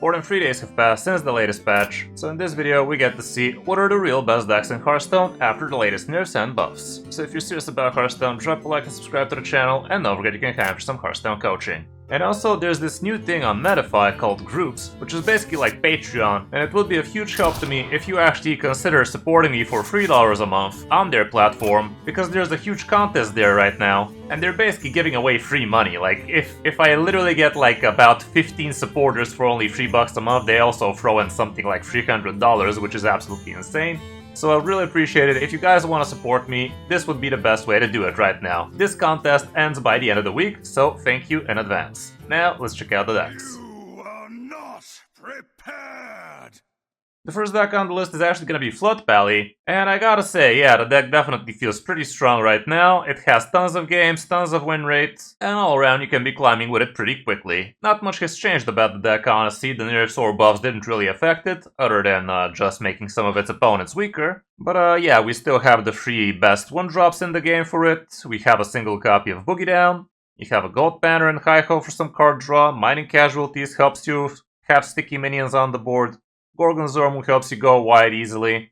More than 3 days have passed since the latest patch, so in this video we get to see what are the real best decks in Hearthstone after the latest nerfs and buffs. So if you're serious about Hearthstone, drop a like and subscribe to the channel, and don't forget you can capture some Hearthstone coaching. And also, there's this new thing on Medify called Groups, which is basically like Patreon, and it would be of huge help to me if you actually consider supporting me for $3 a month on their platform, because there's a huge contest there right now, and they're basically giving away free money. Like, if I literally get like about 15 supporters for only $3 a month, they also throw in something like $300, which is absolutely insane. So I'd really appreciate it if you guys want to support me. This would be the best way to do it right now. This contest ends by the end of the week, so thank you in advance. Now let's check out the decks. You are not prepared! The first deck on the list is actually going to be Flood Pally, and I gotta say, yeah, the deck definitely feels pretty strong right now. It has tons of games, tons of win rates, and all around you can be climbing with it pretty quickly. Not much has changed about the deck, honestly. The nerfs or buffs didn't really affect it, other than just making some of its opponents weaker. But yeah, we still have the 3 best 1-drops in the game for it. We have a single copy of Boogie Down. You have a Gold Banner and Hi-Ho for some card draw. Mining Casualties helps you have sticky minions on the board. Gorgonzorm helps you go wide easily.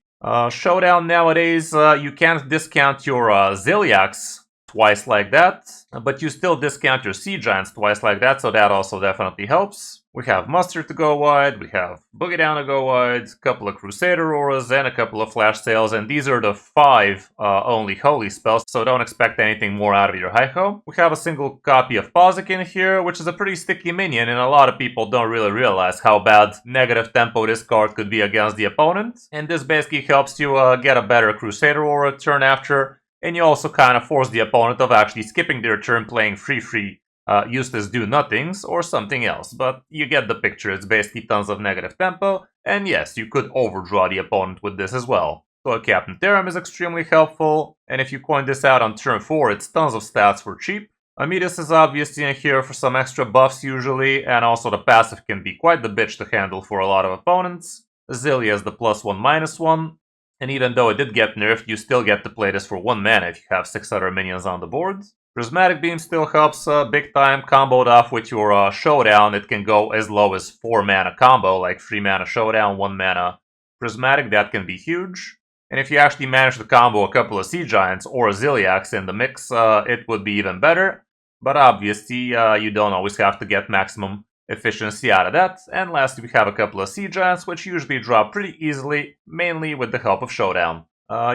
Showdown nowadays, you can't discount your Zilliax twice like that, but you still discount your Sea Giants twice like that, so that also definitely helps. We have Mustard to go wide, we have Boogie Down to go wide, a couple of Crusader Auras, and a couple of Flash Sales, and these are the 5 only Holy spells, so don't expect anything more out of your Hi-Ho. We have a single copy of Pozic in here, which is a pretty sticky minion, and a lot of people don't really realize how bad negative tempo this card could be against the opponent. And this basically helps you get a better Crusader Aura turn after, and you also kind of force the opponent of actually skipping their turn playing free useless do-nothings or something else, but you get the picture. It's basically tons of negative tempo, and yes, you could overdraw the opponent with this as well. So a Captain Therum is extremely helpful, and if you coin this out on turn 4, it's tons of stats for cheap. Amidas is obviously in here for some extra buffs usually, and also the passive can be quite the bitch to handle for a lot of opponents. Azalea is the +1/-1, and even though it did get nerfed, you still get to play this for 1 mana if you have 6 other minions on the board. Prismatic Beam still helps big time, comboed off with your Showdown. It can go as low as 4 mana combo, like 3 mana Showdown, 1 mana Prismatic. That can be huge. And if you actually manage to combo a couple of Sea Giants or a Zilliax in the mix, it would be even better. But obviously, you don't always have to get maximum efficiency out of that. And lastly, we have a couple of Sea Giants, which usually drop pretty easily, mainly with the help of Showdown.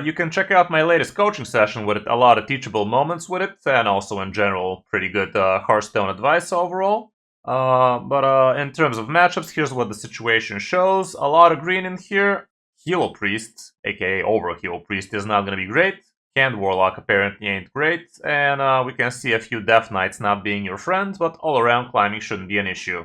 You can check out my latest coaching session with it, a lot of teachable moments with it, and also in general, pretty good Hearthstone advice overall. But in terms of matchups, here's what the situation shows. A lot of green in here. Helo Priest, aka Overheal Priest, is not going to be great. Hand Warlock apparently ain't great, and we can see a few Death Knights not being your friend, but all around climbing shouldn't be an issue.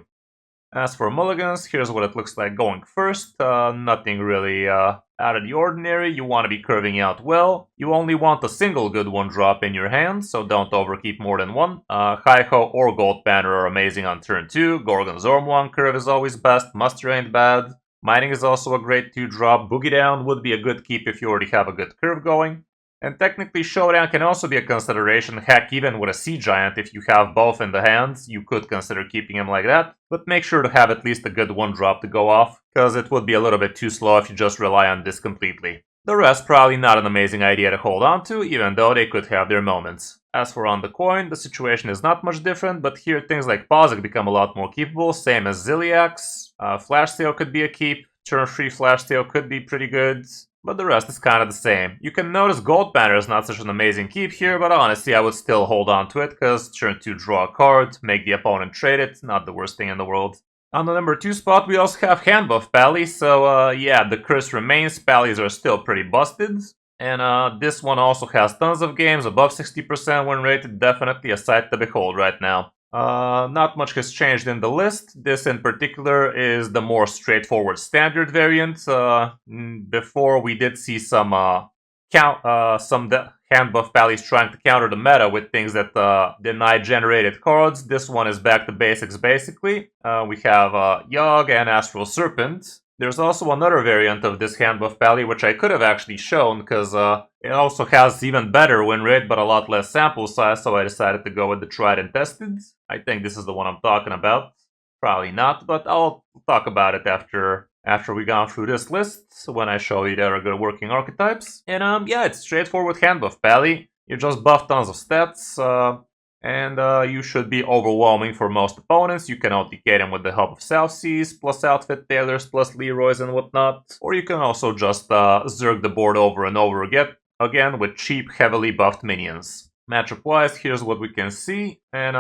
As for mulligans, here's what it looks like going first. Nothing really out of the ordinary. You want to be curving out well. You only want a single good 1-drop in your hand, so don't overkeep more than 1. Hi-Ho or Gold Banner are amazing on turn 2. Gorgonzorm 1 curve is always best. Muster ain't bad. Mining is also a great 2-drop. Boogie Down would be a good keep if you already have a good curve going. And technically, Showdown can also be a consideration. Heck, even with a Sea Giant, if you have both in the hands, you could consider keeping him like that. But make sure to have at least a good 1-drop to go off, because it would be a little bit too slow if you just rely on this completely. The rest probably not an amazing idea to hold on to, even though they could have their moments. As for on the coin, the situation is not much different, but here things like Pozic become a lot more keepable, same as Zilliax. Flash Sale could be a keep, turn 3 Flash Sale could be pretty good. But the rest is kind of the same. You can notice Gold Banner is not such an amazing keep here, but honestly I would still hold on to it, because turn 2 draw a card, make the opponent trade it, not the worst thing in the world. On the number 2 spot we also have Hand Buff Pally, so yeah, the curse remains, Pallies are still pretty busted. And this one also has tons of games, above 60% win rate, definitely a sight to behold right now. Not much has changed in the list. This in particular is the more straightforward standard variant. Before we did see some hand buff Pallies trying to counter the meta with things that deny generated cards. This one is back to basics basically. We have Yogg and Astral Serpent. There's also another variant of this hand buff Pally, which I could have actually shown, because it also has even better win rate, but a lot less sample size, so I decided to go with the tried and tested. I think this is the one I'm talking about. Probably not, but I'll talk about it after we've gone through this list, when I show you the other good working archetypes. And yeah, it's straightforward hand buff, Pally. You just buff tons of stats, and you should be overwhelming for most opponents. You can OTK them with the help of South Seas, plus Outfit Tailors, plus Leroy's and whatnot. Or you can also just zerg the board over and over again with cheap, heavily buffed minions. Matchup-wise, here's what we can see, and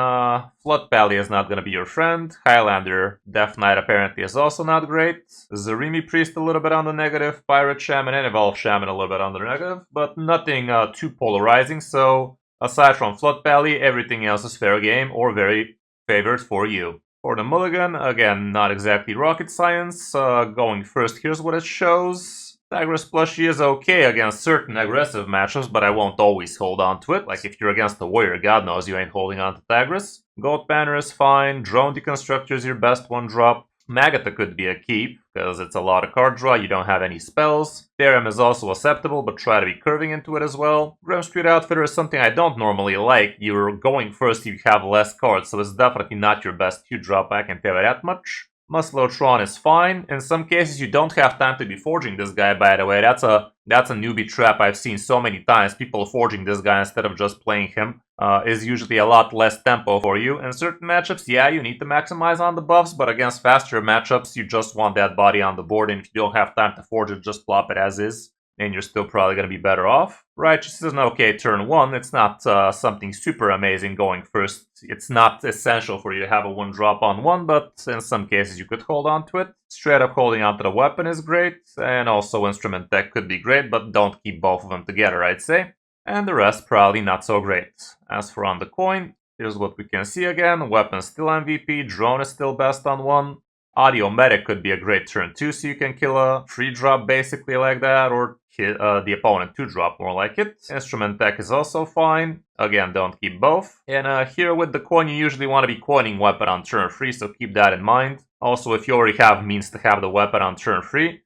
Flood Pally is not gonna be your friend. Highlander Death Knight apparently is also not great. Zarimi Priest a little bit on the negative, Pirate Shaman and Evolve Shaman a little bit on the negative, but nothing too polarizing, so aside from Flood Pally, everything else is fair game or very favored for you. For the mulligan, again, not exactly rocket science. Going first, here's what it shows. Tigris plushie is okay against certain aggressive matchups, but I won't always hold on to it. Like if you're against the warrior, God knows you ain't holding on to Tigris. Goat banner is fine. Drone deconstructor is your best one drop. Magata could be a keep, because it's a lot of card draw, you don't have any spells. Theorem is also acceptable, but try to be curving into it as well. Grim Street Outfitter is something I don't normally like. You're going first, you have less cards, so it's definitely not your best 2-drop, I can tell you that much. Musclotron is fine. In some cases, you don't have time to be forging this guy, by the way. That's a newbie trap I've seen so many times. People forging this guy instead of just playing him is usually a lot less tempo for you. In certain matchups, yeah, you need to maximize on the buffs, but against faster matchups, you just want that body on the board, and if you don't have time to forge it, just plop it as is, and you're still probably going to be better off. Righteous is an okay turn 1. It's not something super amazing going first. It's not essential for you to have a 1-drop on 1, but in some cases you could hold on to it. Straight up holding onto the weapon is great, and also Instrument Tech could be great, but don't keep both of them together, I'd say. And the rest probably not so great. As for on the coin, here's what we can see again. Weapon still MVP, drone is still best on 1. Audio Medic could be a great turn 2, so you can kill a free drop basically like that, or hit the opponent 2-drop more like it. Instrument Tech is also fine. Again, don't keep both. And here with the coin, you usually want to be coining weapon on turn 3, so keep that in mind. Also, if you already have means to have the weapon on turn 3,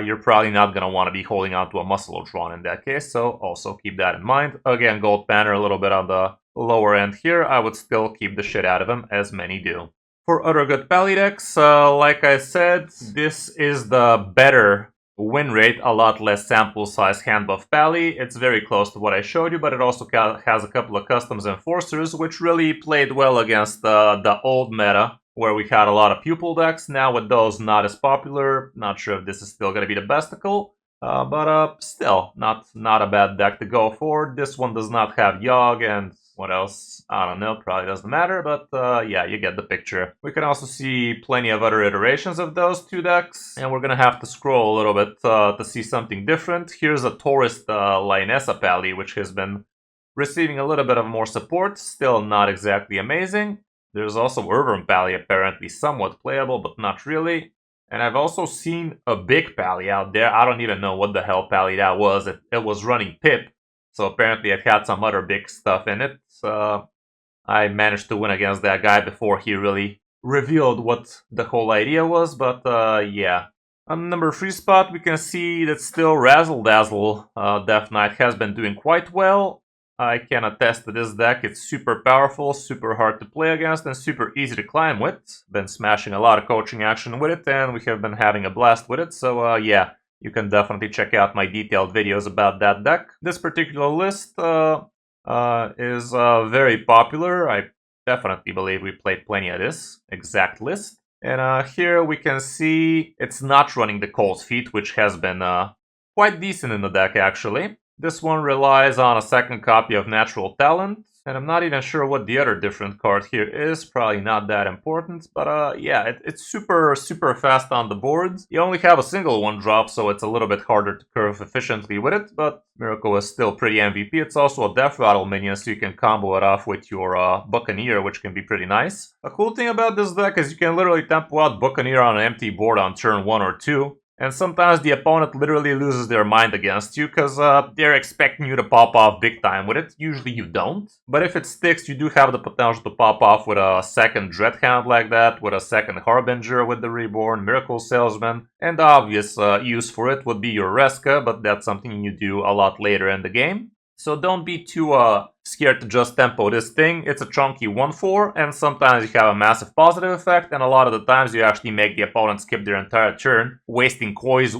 you're probably not going to want to be holding onto a Musclotron in that case, so also keep that in mind. Again, Gold Banner a little bit on the lower end here. I would still keep the shit out of him, as many do. For other good Pally decks, like I said, this is the better win rate, a lot less sample size hand buff Pally. It's very close to what I showed you, but it also has a couple of customs enforcers, which really played well against the old meta, where we had a lot of pupil decks. Now with those not as popular, not sure if this is still going to be the besticle, but still, not a bad deck to go for. This one does not have Yogg, and what else? I don't know, probably doesn't matter, but yeah, you get the picture. We can also see plenty of other iterations of those two decks, and we're gonna have to scroll a little bit to see something different. Here's a Tourist Lionessa Pally, which has been receiving a little bit of more support, still not exactly amazing. There's also Urban Pally, apparently somewhat playable, but not really. And I've also seen a big Pally out there. I don't even know what the hell Pally that was. It was running Pip, so apparently it had some other big stuff in it. I managed to win against that guy before he really revealed what the whole idea was, but yeah. On number 3 spot, we can see that still Razzle Dazzle Death Knight has been doing quite well. I can attest to this deck. It's super powerful, super hard to play against, and super easy to climb with. Been smashing a lot of coaching action with it, and we have been having a blast with it, so yeah. You can definitely check out my detailed videos about that deck. This particular list is very popular. I definitely believe we played plenty of this exact list. And here we can see it's not running the Cold Feet, which has been quite decent in the deck actually. This one relies on a second copy of Natural Talent, and I'm not even sure what the other different card here is. Probably not that important, but yeah, it's super fast on the board. You only have a single 1-drop, so it's a little bit harder to curve efficiently with it, but Miracle is still pretty MVP. It's also a Death Rattle minion, so you can combo it off with your Buccaneer, which can be pretty nice. A cool thing about this deck is you can literally tempo out Buccaneer on an empty board on turn 1 or 2. And sometimes the opponent literally loses their mind against you, because they're expecting you to pop off big time with it. Usually you don't. But if it sticks, you do have the potential to pop off with a second Dreadhound like that, with a second Harbinger with the Reborn, Miracle Salesman, and the obvious use for it would be your Reska, but that's something you do a lot later in the game. So don't be too scared to just tempo this thing. It's a chunky 1-4, and sometimes you have a massive positive effect, and a lot of the times you actually make the opponent skip their entire turn, wasting coins,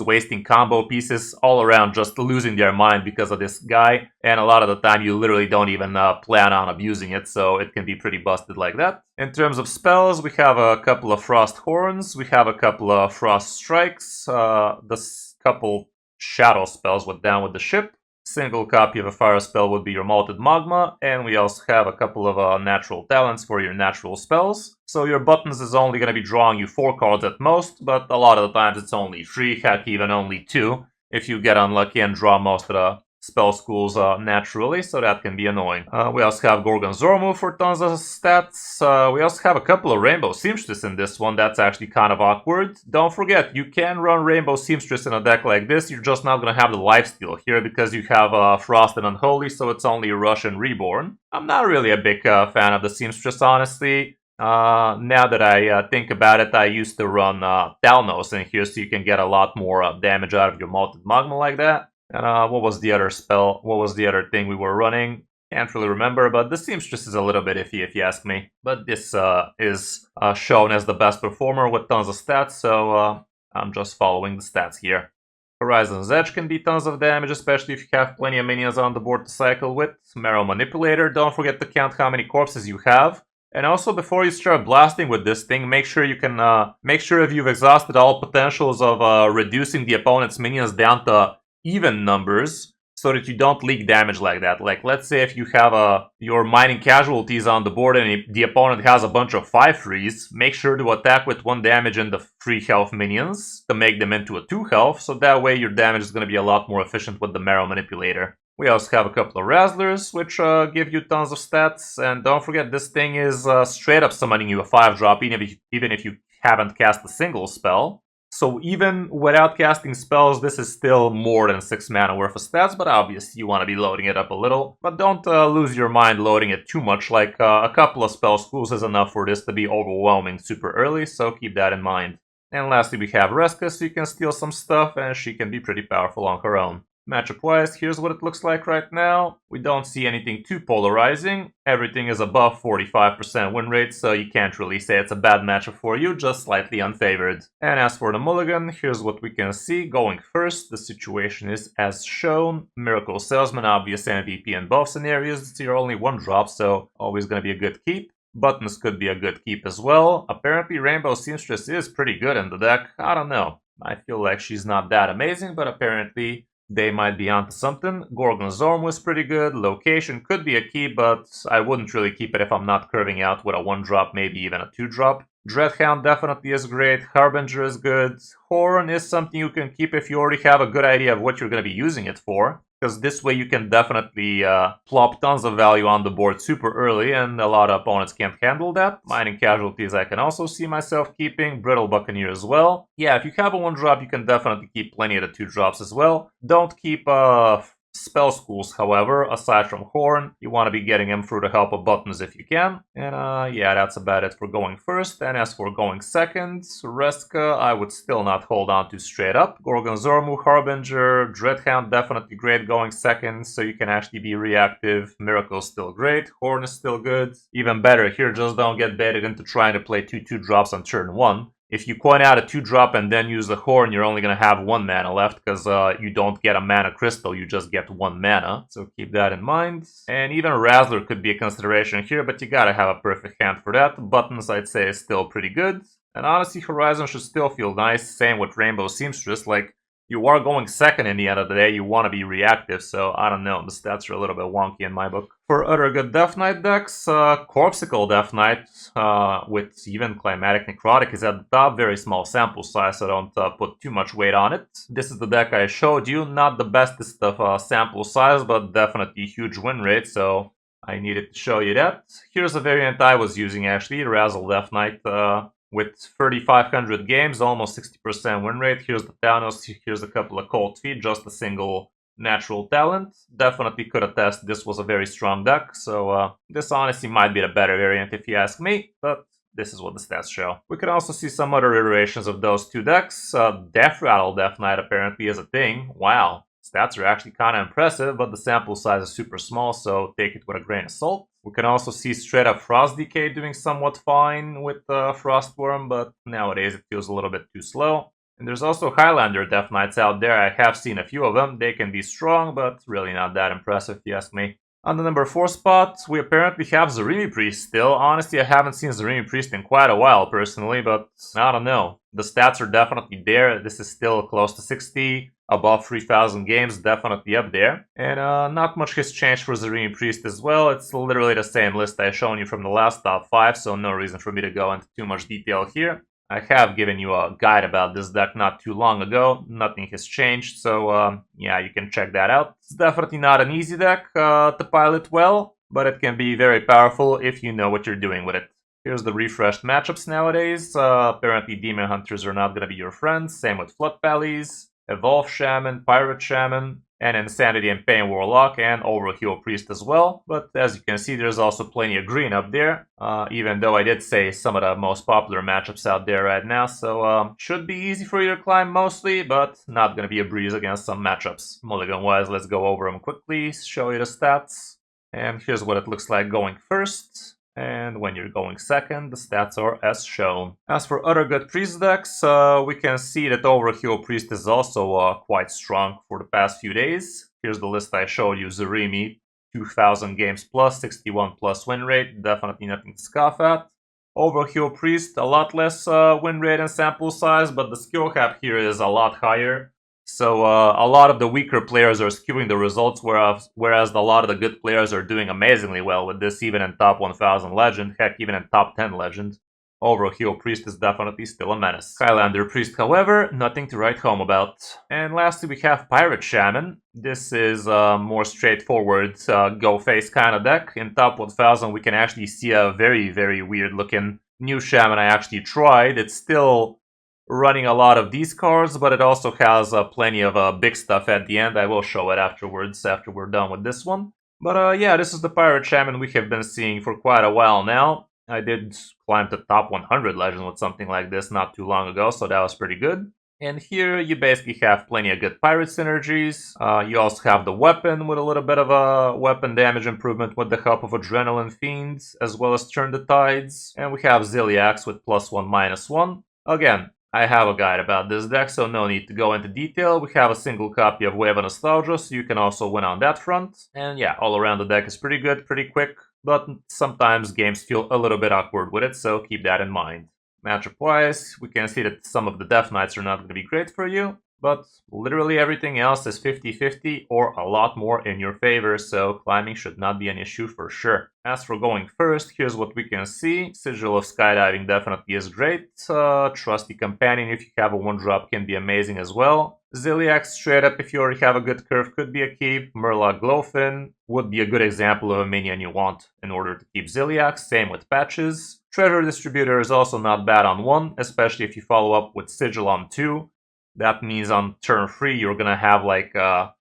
wasting combo pieces, all around just losing their mind because of this guy, and a lot of the time you literally don't even plan on abusing it, so it can be pretty busted like that. In terms of spells, we have a couple of Frost Horns, we have a couple of Frost Strikes, couple Shadow spells with Down with the Ship. Single copy of a fire spell would be your Malted Magma, and we also have a couple of natural talents for your natural spells. So your buttons is only going to be drawing you 4 cards at most, but a lot of the times it's only 3, heck even only 2, if you get unlucky and draw most of the spell schools naturally, so that can be annoying. We also have Gorgon Zormu for tons of stats. We also have a couple of Rainbow Seamstress in this one. That's actually kind of awkward. Don't forget, you can run Rainbow Seamstress in a deck like this. You're just not going to have the lifesteal here because you have Frost and Unholy, so it's only Rush and Reborn. I'm not really a big fan of the Seamstress, honestly. Now that I think about it, I used to run Talnos in here so you can get a lot more damage out of your Malted Magma like that. And what was the other spell? What was the other thing we were running? Can't really remember, but the Seamstress is a little bit iffy if you ask me. But this is shown as the best performer with tons of stats, so I'm just following the stats here. Horizon's Edge can be tons of damage, especially if you have plenty of minions on the board to cycle with. Marrow Manipulator, don't forget to count how many corpses you have. And also, before you start blasting with this thing, make sure you can make sure if you've exhausted all potentials of reducing the opponent's minions down to even numbers, so that you don't leak damage like that. Like, let's say if you have your mining casualties on the board and the opponent has a bunch of 5-3s, make sure to attack with 1 damage and the 3 health minions to make them into a 2 health, so that way your damage is going to be a lot more efficient with the Marrow Manipulator. We also have a couple of Razzlers, which give you tons of stats, and don't forget this thing is straight up summoning you a 5-drop, even if you haven't cast a single spell. So even without casting spells, this is still more than 6 mana worth of stats, but obviously you want to be loading it up a little. But don't lose your mind loading it too much, like a couple of spell schools is enough for this to be overwhelming super early, so keep that in mind. And lastly we have Reska, so you can steal some stuff, and she can be pretty powerful on her own. Matchup-wise, here's what it looks like right now. We don't see anything too polarizing. Everything is above 45% win rate, so you can't really say it's a bad matchup for you, just slightly unfavored. And as for the mulligan, here's what we can see. Going first, the situation is as shown. Miracle Salesman, obvious MVP in both scenarios. It's your only 1-drop, so always gonna be a good keep. Buttons could be a good keep as well. Apparently Rainbow Seamstress is pretty good in the deck. I don't know. I feel like she's not that amazing, but apparently they might be onto something. Gorgon Zorm was pretty good. Location could be a key, but I wouldn't really keep it if I'm not curving out with a 1-drop, maybe even a 2-drop. Dreadhound definitely is great. Harbinger is good. Horn is something you can keep if you already have a good idea of what you're going to be using it for, because this way you can definitely plop tons of value on the board super early, and a lot of opponents can't handle that. Mining Casualties I can also see myself keeping. Brittle Buccaneer as well. Yeah, if you have a 1-drop, you can definitely keep plenty of the 2-drops as well. Don't keep spell schools, however, aside from Horn. You want to be getting them through the help of buttons if you can. And yeah, that's about it for going first. And as for going second, Reska, I would still not hold on to straight up. Gorgon Zormu, Harbinger, Dreadhound definitely great going second, so you can actually be reactive. Miracle's still great. Horn is still good. Even better, here just don't get baited into trying to play 2/2 drops on turn 1. If you coin out a 2-drop and then use the Horn, you're only going to have 1 mana left, because you don't get a mana crystal, you just get 1 mana. So keep that in mind. And even Razzler could be a consideration here, but you gotta have a perfect hand for that. Buttons, I'd say, is still pretty good. And honestly, Horizon should still feel nice. Same with Rainbow Seamstress. Like, you are going second in the end of the day, you want to be reactive, so I don't know, the stats are a little bit wonky in my book. For other good Death Knight decks, Corpsicle Death Knight with even Climatic Necrotic is at the top, very small sample size, so don't put too much weight on it. This is the deck I showed you, not the bestest of sample size, but definitely huge win rate, so I needed to show you that. Here's a variant I was using actually, Razzle Death Knight. With 3,500 games, almost 60% win rate. Here's the Thanos, here's a couple of Cold Feet, just a single natural talent. Definitely could attest this was a very strong deck, so this honestly might be the better variant if you ask me, but this is what the stats show. We can also see some other iterations of those two decks. Death Rattle Death Knight apparently is a thing. Wow. It's Stats are actually kind of impressive, but the sample size is super small, so take it with a grain of salt. We can also see straight up Frost Decay doing somewhat fine with Frostworm, but nowadays it feels a little bit too slow. And there's also Highlander Death Knights out there. I have seen a few of them. They can be strong, but really not that impressive if you ask me. On the number 4 spot, we apparently have Zarimi Priest still. Honestly, I haven't seen Zarimi Priest in quite a while, personally, but I don't know. The stats are definitely there. This is still close to 60, above 3,000 games, definitely up there. And not much has changed for Zarimi Priest as well. It's literally the same list I shown you from the last top 5, so no reason for me to go into too much detail here. I have given you a guide about this deck not too long ago. Nothing has changed, so yeah, you can check that out. It's definitely not an easy deck to pilot well, but it can be very powerful if you know what you're doing with it. Here's the refreshed matchups nowadays. Apparently Demon Hunters are not going to be your friends. Same with Flood Valleys, Evolve Shaman, Pirate Shaman, and Insanity and Pain Warlock, and Overkill Priest as well. But as you can see, there's also plenty of green up there, even though I did say some of the most popular matchups out there right now, so should be easy for you to climb mostly, but not gonna be a breeze against some matchups. Mulligan-wise, let's go over them quickly, show you the stats. And here's what it looks like going first. And when you're going second, the stats are as shown. As for other good priest decks, we can see that Overkill Priest is also quite strong for the past few days. Here's the list I showed you. Zarimi, 2,000 games plus, 61 plus win rate, definitely nothing to scoff at. Overkill Priest, a lot less win rate and sample size, but the skill cap here is a lot higher. So a lot of the weaker players are skewing the results, whereas a lot of the good players are doing amazingly well with this, even in top 1000 legend, heck, even in top 10 legend. Overkill Priest is definitely still a menace. Highlander Priest, however, nothing to write home about. And lastly, we have Pirate Shaman. This is a more straightforward go face kind of deck. In top 1000, we can actually see a very, very weird looking new Shaman I actually tried. It's still running a lot of these cards, but it also has plenty of big stuff at the end. I will show it afterwards, after we're done with this one. But yeah, this is the Pirate Shaman we have been seeing for quite a while now. I did climb to top 100 legends with something like this not too long ago, so that was pretty good. And here you basically have plenty of good pirate synergies. You also have the weapon with a little bit of a weapon damage improvement with the help of Adrenaline Fiends, as well as Turn the Tides. And we have Ziliax with +1/-1. Again, I have a guide about this deck, so no need to go into detail. We have a single copy of Wave of Nostalgia, so you can also win on that front. And yeah, all around the deck is pretty good, pretty quick, but sometimes games feel a little bit awkward with it, so keep that in mind. Matchup-wise, we can see that some of the Death Knights are not going to be great for you, but literally everything else is 50-50 or a lot more in your favor, so climbing should not be an issue for sure. As for going first, here's what we can see. Sigil of Skydiving definitely is great. Trusty Companion, if you have a 1-drop, can be amazing as well. Ziliax straight up, if you already have a good curve, could be a keep. Murloc Glowfin would be a good example of a minion you want in order to keep Ziliax. Same with Patches. Treasure Distributor is also not bad on 1, especially if you follow up with Sigil on 2. That means on turn 3 you're gonna have like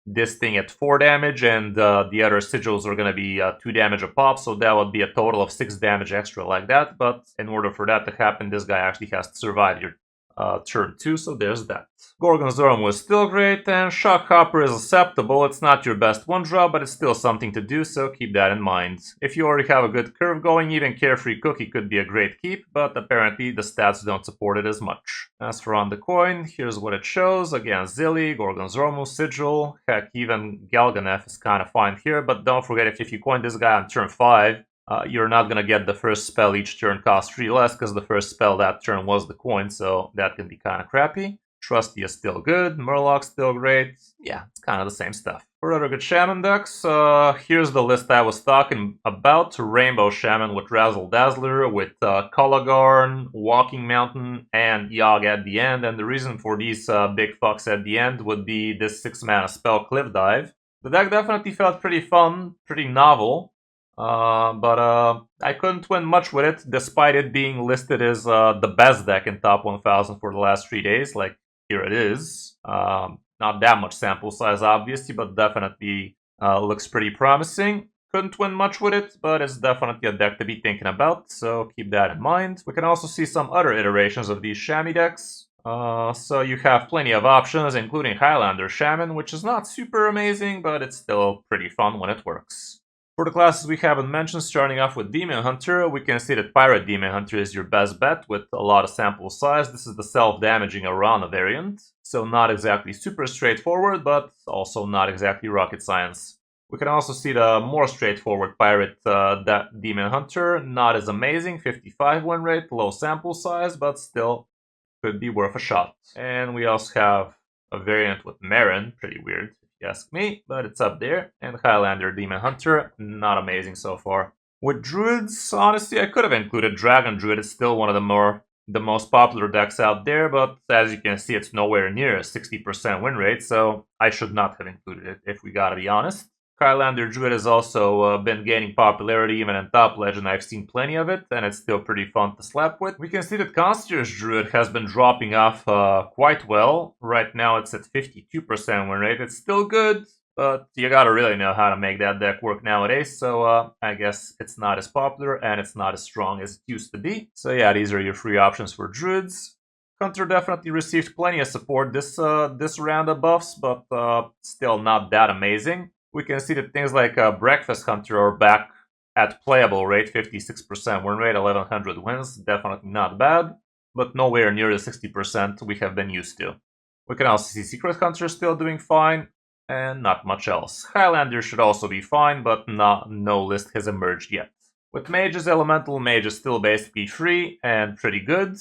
this thing at 4 damage, and the other sigils are gonna be 2 damage a pop, so that would be a total of 6 damage extra like that. But in order for that to happen, this guy actually has to survive your turn 2, so there's that. Gorgonzola was still great, and Shockhopper is acceptable. It's not your best 1-drop, but it's still something to do, so keep that in mind. If you already have a good curve going, even Carefree Cookie could be a great keep, but apparently the stats don't support it as much. As for on the coin, here's what it shows. Again, Zilly, Gorgonzola, Sigil, heck, even Galganeth is kind of fine here, but don't forget if you coin this guy on turn 5, you're not going to get the first spell each turn cost 3 less, because the first spell that turn was the coin, so that can be kind of crappy. Trusty is still good, Murloc's still great. Yeah, it's kind of the same stuff. For other good Shaman decks, here's the list I was talking about. Rainbow Shaman with Razzle Dazzler, with Colagarn, Walking Mountain, and Yogg at the end. And the reason for these big fucks at the end would be this 6-mana spell Cliff Dive. The deck definitely felt pretty fun, pretty novel. But I couldn't win much with it, despite it being listed as the best deck in top 1000 for the last 3 days. Like, here it is. Not that much sample size, obviously, but definitely looks pretty promising. Couldn't win much with it, but it's definitely a deck to be thinking about, so keep that in mind. We can also see some other iterations of these Shammy decks. So you have plenty of options, including Highlander Shaman, which is not super amazing, but it's still pretty fun when it works. For the classes we haven't mentioned, starting off with Demon Hunter, we can see that Pirate Demon Hunter is your best bet with a lot of sample size. This is the self-damaging Arana variant, so not exactly super straightforward, but also not exactly rocket science. We can also see the more straightforward Pirate Demon Hunter, not as amazing, 55 win rate, low sample size, but still could be worth a shot. And we also have a variant with Marin, pretty weird if you ask me, but it's up there. And Highlander Demon Hunter, not amazing so far. With Druids, honestly, I could have included Dragon Druid. It's still one of the most popular decks out there, but as you can see, it's nowhere near a 60% win rate, so I should not have included it, if we gotta be honest. Highlander Druid has also been gaining popularity even in top legend. I've seen plenty of it, and it's still pretty fun to slap with. We can see that Concierge Druid has been dropping off quite well. Right now it's at 52% win rate. It's still good, but you gotta really know how to make that deck work nowadays, so I guess it's not as popular and it's not as strong as it used to be. So yeah, these are your free options for Druids. Hunter definitely received plenty of support this round of buffs, but still not that amazing. We can see that things like Breakfast Hunter are back at playable rate, 56% win rate, 1100 wins, definitely not bad, but nowhere near the 60% we have been used to. We can also see Secret Hunter still doing fine, and not much else. Highlander should also be fine, but no list has emerged yet. With Mages, Elemental Mage is still basically free and pretty good.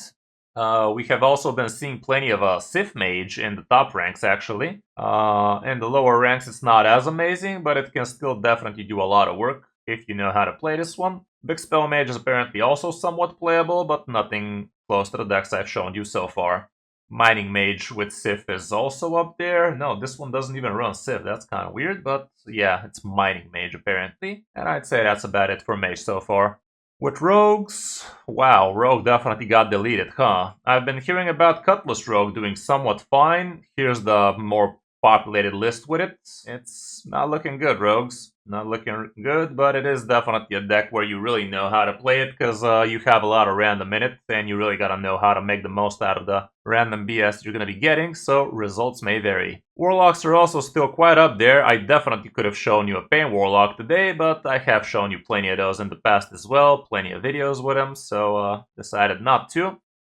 We have also been seeing plenty of Sith Mage in the top ranks, actually. In the lower ranks, it's not as amazing, but it can still definitely do a lot of work if you know how to play this one. Big Spell Mage is apparently also somewhat playable, but nothing close to the decks I've shown you so far. Mining Mage with Sith is also up there. No, this one doesn't even run Sith. That's kind of weird, but yeah, it's Mining Mage apparently. And I'd say that's about it for Mage so far. With Rogues, wow, Rogue definitely got deleted, huh? I've been hearing about Cutlass Rogue doing somewhat fine. Here's the more populated list with it. It's not looking good, Rogues. Not looking good, but it is definitely a deck where you really know how to play it, because you have a lot of random in it, and you really gotta know how to make the most out of the random BS you're gonna be getting, so results may vary. Warlocks are also still quite up there. I definitely could have shown you a Pain Warlock today, but I have shown you plenty of those in the past as well, plenty of videos with them, so decided not to.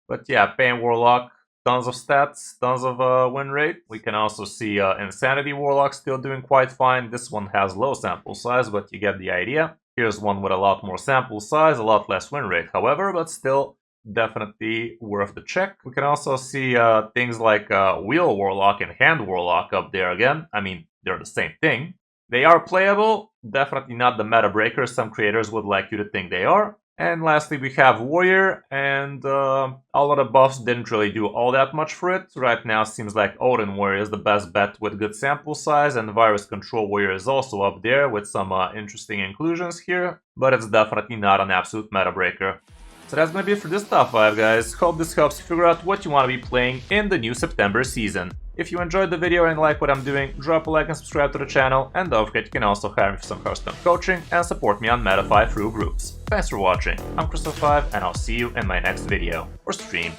But yeah, Pain Warlock, tons of stats, tons of win rate. We can also see Insanity Warlock still doing quite fine. This one has low sample size, but you get the idea. Here's one with a lot more sample size, a lot less win rate, however, but still definitely worth the check. We can also see things like Wheel Warlock and Hand Warlock up there again. I mean, they're the same thing. They are playable, definitely not the meta breakers some creators would like you to think they are. And lastly, we have Warrior, and a lot of buffs didn't really do all that much for it. Right now, it seems like Odin Warrior is the best bet with good sample size, and Virus Control Warrior is also up there with some interesting inclusions here, but it's definitely not an absolute meta breaker. So that's gonna be it for this top 5, guys. Hope this helps you figure out what you want to be playing in the new September season. If you enjoyed the video and like what I'm doing, drop a like and subscribe to the channel, and don't forget you can also hire me for some Hearthstone coaching and support me on Meta5 through groups. Thanks for watching, I'm Kris, and I'll see you in my next video or stream.